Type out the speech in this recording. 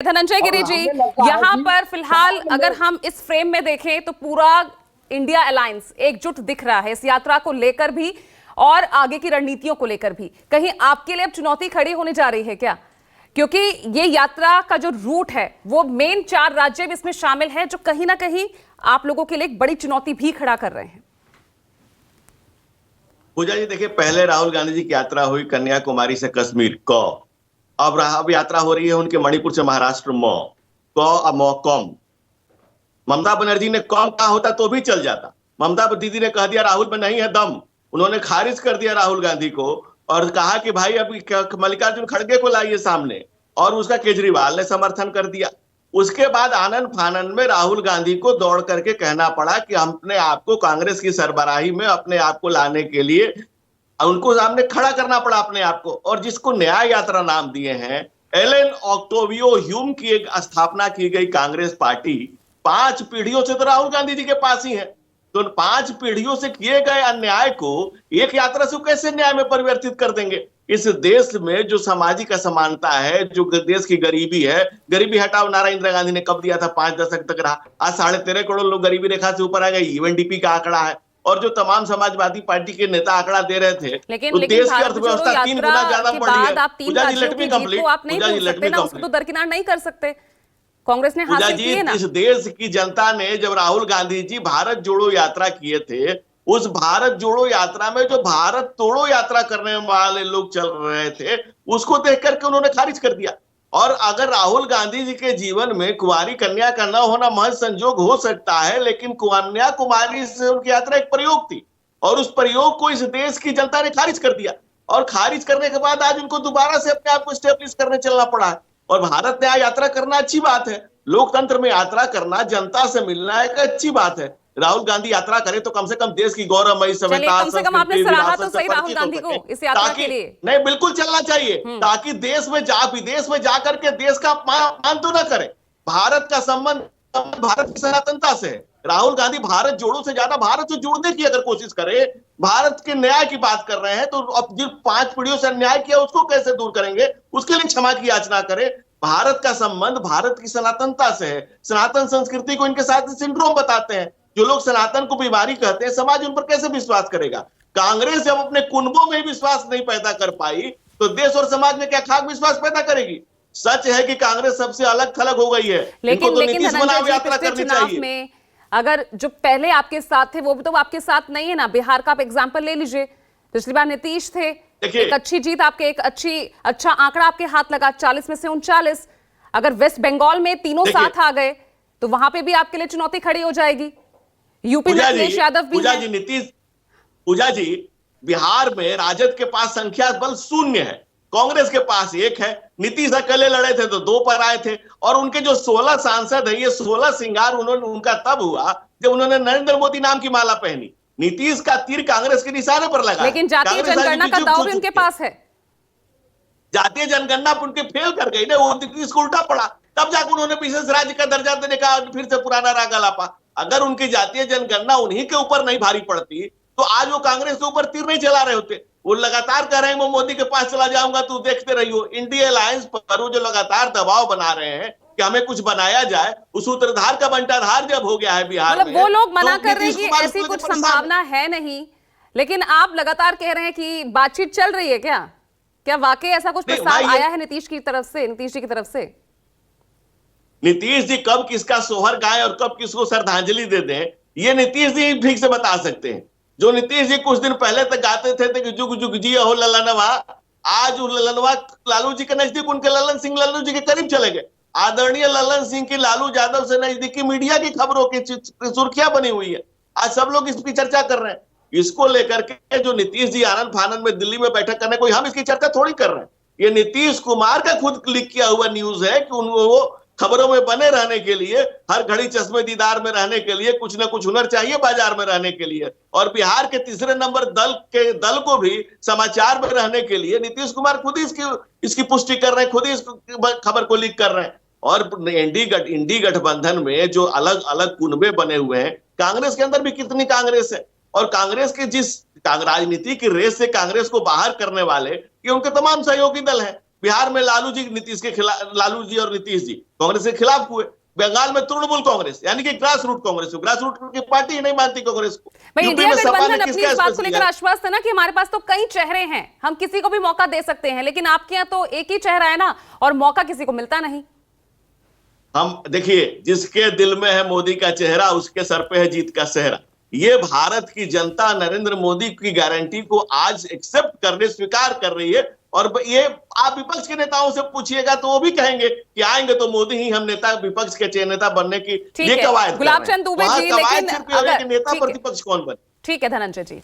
धनंजय गिरी जी, यहाँ पर फिलहाल अगर हम इस फ्रेम में देखें तो पूरा इंडिया अलायंस एकजुट दिख रहा है इस यात्रा को लेकर भी और आगे की रणनीतियों को लेकर भी। कहीं आपके लिए अब चुनौती खड़ी होने जा रही है क्या? क्योंकि ये यात्रा का जो रूट है वो मेन 4 राज्य भी इसमें शामिल है, जो कहीं ना कहीं आप लोगों के लिए एक बड़ी चुनौती भी खड़ा कर रहे हैं। पूजा जी देखिए, पहले राहुल गांधी जी की यात्रा हुई कन्याकुमारी से कश्मीर को, अब यात्रा हो रही है उनके मणिपुर से महाराष्ट्र कम। ममता बनर्जी ने कम कहा होता तो भी चल जाता। ममता दीदी ने कह दिया राहुल में नहीं है दम, उन्होंने खारिज कर दिया राहुल गांधी को और कहा कि भाई अभी मल्लिकार्जुन खड़गे को लाइए सामने, और उसका केजरीवाल ने समर्थन कर दिया। उसके बाद आनन फानन में राहुल गांधी को दौड़ करके कहना पड़ा कि अपने आप को कांग्रेस की सरबराही में अपने आप को लाने के लिए उनको सामने खड़ा करना पड़ा अपने आप को। और जिसको न्याय यात्रा नाम दिए हैं, एलन ऑक्टेवियो ह्यूम की एक स्थापना की गई कांग्रेस पार्टी 5 पीढ़ियों से तो राहुल गांधी जी के पास ही है। तो 5 पीढ़ियों से किए गए अन्याय को एक यात्रा से कैसे न्याय में परिवर्तित कर देंगे? इस देश में जो सामाजिक असमानता है, जो देश की गरीबी है, गरीबी हटाओ नारा इंदिरा गांधी ने कब दिया था? 5 दशक तक रहा। आज 13.5 करोड़ लोग गरीबी रेखा से ऊपर आ गए, यूएनडीपी का आंकड़ा है। और जो तमाम समाजवादी पार्टी के नेता आंकड़ा दे रहे थे, लेकिन देश की अर्थव्यवस्था 3 गुना ज्यादा बढ़ रही है। पूजा जी लेट मी कंप्लीट, उसको तो दरकिनार नहीं कर सकते। कांग्रेस ने हासिल किए ना। इस देश की जनता ने जब राहुल गांधी जी भारत जोड़ो यात्रा किए थे, उस भारत जोड़ो यात्रा में जो भारत तोड़ो यात्रा करने वाले लोग चल रहे थे, उसको देख करके उन्होंने खारिज कर दिया। और अगर राहुल गांधी जी के जीवन में कुंवारी कन्या का न होना महज संजोग हो सकता है, लेकिन कन्याकुमारी से उनकी यात्रा एक प्रयोग थी और उस प्रयोग को इस देश की जनता ने खारिज कर दिया। और खारिज करने के बाद आज उनको दोबारा से अपने आप को स्टेब्लिश करने चलना पड़ा है। और भारत में यात्रा करना अच्छी बात है, लोकतंत्र में यात्रा करना, जनता से मिलना एक अच्छी बात है। राहुल गांधी यात्रा करे तो कम से कम देश की गौरवमयी सभ्यता, कम से कम आपने सराहा तो सही राहुल गांधी को इस यात्रा के लिए। नहीं, बिल्कुल चलना चाहिए, ताकि विदेश में जाकर के देश का अपमान तो न करे। भारत का संबंध भारत की सनातनता से है। राहुल गांधी भारत जोड़ो से ज्यादा भारत से जुड़ने की अगर कोशिश करे, भारत के न्याय की बात कर रहे हैं, तो अब जिन 5 पीढ़ियों से अन्याय किया उसको कैसे दूर करेंगे? उसके लिए क्षमा की याचना करें। भारत का संबंध भारत की सनातनता से है। सनातन संस्कृति को इनके साथ सिंड्रोम बताते हैं। जो लोग सनातन को बीमारी कहते हैं, समाज उन पर कैसे विश्वास करेगा? कांग्रेस जब अपने कुनबों में विश्वास नहीं पैदा कर पाई, तो देश और समाज में क्या खाक विश्वास पैदा करेगी? सच है कि कांग्रेस सबसे अलग थलग हो गई है, लेकिन तो नीतीश बनाम यात्रा करनी चाहिए। में अगर जो पहले आपके साथ थे वो भी तो आपके साथ नहीं है ना। बिहार का आप एग्जाम्पल ले लीजिए, पिछली बार नीतीश थे, एक अच्छी जीत आपके, एक अच्छा आंकड़ा आपके हाथ लगा, 40 में से 39। अगर वेस्ट बंगाल में तीनों साथ आ गए तो वहां पे भी आपके लिए चुनौती खड़ी हो जाएगी। यूपी में अखिलेश यादव भी है। पूजा जी, बिहार में राजद के पास संख्या बल 0 है, कांग्रेस के पास 1 है। नीतीश अकेले लड़े थे तो 2 पर आए थे। और उनके जो 16 सांसद है, ये 16 श्रृंगार उनका तब हुआ जब उन्होंने नरेंद्र मोदी नाम की माला पहनी। नीतीश का तीर कांग्रेस के निशाने पर लगा, लेकिन जातीय जनगणना का दाव भी उनके पास है। जातीय जनगणना उनके फेल कर गई ना, वो नीतीश को उल्टा पड़ा। तब जाकर उन्होंने विशेष राज्य का दर्जा देने का फिर से पुराना राग लापा। अगर उनकी जातीय जनगणना उन्हीं के ऊपर नहीं भारी पड़ती तो आज वो कांग्रेस के ऊपर तीर नहीं चला रहे होते। वो लगातार कह रहे हैं मैं मोदी के पास चला जाऊंगा, तू देखते रहियो। इंडिया अलायंस पर वो जो लगातार दबाव बना रहे हैं कि हमें कुछ बनाया जाए, उस सूत्रधार का बंटाधार जब हो गया है बिहार में, वो लोग मना कर रहे हैं कि ऐसी कुछ संभावना है नहीं, लेकिन आप लगातार कह रहे हैं कि बातचीत चल रही है। क्या वाकई ऐसा कुछ प्रस्ताव आया है नीतीश जी की तरफ से? नीतीश जी कब किसका सोहर गाएं और कब किसको श्रद्धांजलि दे दें, ये नीतीश जी ठीक से बता सकते हैं। जो नीतीश जी कुछ दिन पहले तक गाते थे कि जुग जुग जी हो ललनवा, आज ललनवा लालू जी के नजदीक, उनके ललन सिंह लालू जी के करीब चले गए। आदरणीय ललन सिंह की लालू यादव से नजदीकी मीडिया की खबरों की सुर्खियां बनी हुई है। आज सब लोग इसकी चर्चा कर रहे हैं। इसको लेकर के जो नीतीश जी आनंद फानंद में दिल्ली में बैठक करने, कोई हम इसकी चर्चा थोड़ी कर रहे हैं। ये नीतीश कुमार का खुद क्लिक किया हुआ न्यूज है कि वो खबरों में बने रहने के लिए, हर घड़ी चश्मे दीदार में रहने के लिए कुछ ना कुछ हुनर चाहिए बाजार में रहने के लिए। और बिहार के तीसरे नंबर दल को भी समाचार में रहने के लिए नीतीश कुमार खुद ही इसकी पुष्टि कर रहे हैं, खुद ही इस खबर को लीक कर रहे हैं। और इंडी गठबंधन में जो अलग अलग कुनबे बने हुए हैं, कांग्रेस के अंदर भी कितनी कांग्रेस है। और कांग्रेस के जिस राजनीति की रेस से कांग्रेस को बाहर करने वाले, ये उनके तमाम सहयोगी दल हैं। बिहार में लालू जी नीतीश के खिलाफ, लालू जी और नीतीश जी कांग्रेस के खिलाफ हुए। बंगाल में तृणमूल कांग्रेस यानी कि grass root Congress, grass root की पार्टी ही नहीं मानती कांग्रेस को। भाई यूपी इंडिया में सपा गठबंधन ने अपनी किसका इस बात को स्पेशल लेकर लिया? आश्वस्त है ना कि हमारे पास तो कई चेहरे हैं, हम किसी को भी मौका दे सकते हैं, लेकिन आपके यहाँ तो एक ही चेहरा है ना, और मौका किसी को मिलता नहीं। हम देखिए, जिसके दिल में है मोदी का चेहरा उसके सर पे है जीत का सेहरा। ये भारत की जनता नरेंद्र मोदी की गारंटी को आज एक्सेप्ट करने, स्वीकार कर रही है। और ये आप विपक्ष के नेताओं से पूछिएगा तो वो भी कहेंगे कि आएंगे तो मोदी ही हम नेता, विपक्ष के नेता बनने की ठीक ये है कवायद कर रहे हैं। गुलाब चंद दुबे वहाँ जी, कवायद लेकिन सिर्फ ये हो रही है कि नेता ठीक है, प्रतिपक्ष कौन बने। ठीक है धनंजय जी,